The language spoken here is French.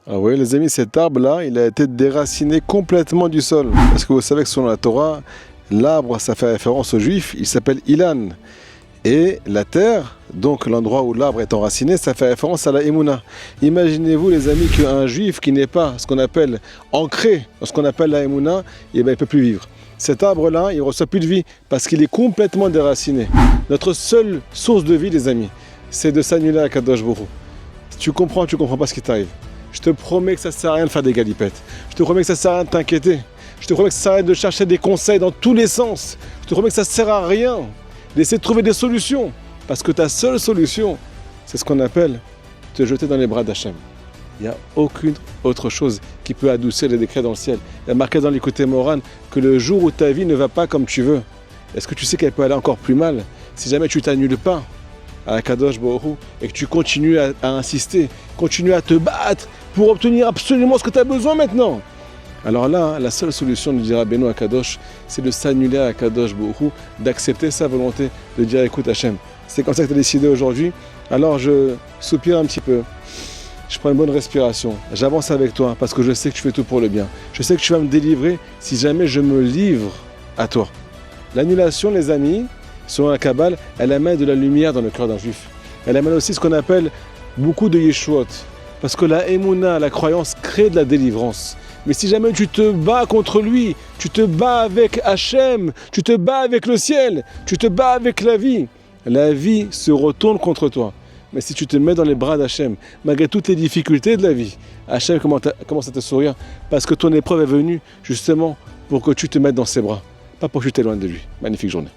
Ah oui, les amis, cet arbre-là, il a été déraciné complètement du sol. Parce que vous savez que selon la Torah, l'arbre, ça fait référence aux Juifs, il s'appelle Ilan. Et la terre, donc l'endroit où l'arbre est enraciné, ça fait référence à la Emouna. Imaginez-vous, les amis, qu'un Juif qui n'est pas ce qu'on appelle ancré dans ce qu'on appelle la Emouna, il ne peut plus vivre. Cet arbre-là, il ne reçoit plus de vie parce qu'il est complètement déraciné. Notre seule source de vie, les amis, c'est de s'annuler à Kadosh Baruch Hu. Si tu comprends pas ce qui t'arrive. Je te promets que ça ne sert à rien de faire des galipettes. Je te promets que ça ne sert à rien de t'inquiéter. Je te promets que ça sert à rien de chercher des conseils dans tous les sens. Je te promets que ça ne sert à rien d'essayer de trouver des solutions. Parce que ta seule solution, c'est ce qu'on appelle te jeter dans les bras d'Hachem. Il n'y a aucune autre chose qui peut adoucir les décrets dans le ciel. Il y a marqué dans l'Écoute Moran que le jour où ta vie ne va pas comme tu veux, est-ce que tu sais qu'elle peut aller encore plus mal si jamais tu t'annules pas à Kadosh Baruch Hu et que tu continues à insister, continues à te battre pour obtenir absolument ce que tu as besoin maintenant. Alors là, la seule solution, nous dira Beno à Kadosh, c'est de s'annuler à Kadosh Baruch Hu, d'accepter sa volonté, de dire écoute Hachem, c'est comme ça que tu as décidé aujourd'hui, alors je soupire un petit peu, je prends une bonne respiration, j'avance avec toi parce que je sais que tu fais tout pour le bien. Je sais que tu vas me délivrer si jamais je me livre à toi. L'annulation, les amis, selon la Kabbale, elle amène de la lumière dans le cœur d'un juif. Elle amène aussi ce qu'on appelle beaucoup de yeshuot. Parce que la émouna, la croyance, crée de la délivrance. Mais si jamais tu te bats contre lui, tu te bats avec Hachem, tu te bats avec le ciel, tu te bats avec la vie se retourne contre toi. Mais si tu te mets dans les bras d'Hachem, malgré toutes les difficultés de la vie, Hachem commence à te sourire parce que ton épreuve est venue justement pour que tu te mettes dans ses bras, pas pour que tu t'éloignes de lui. Magnifique journée.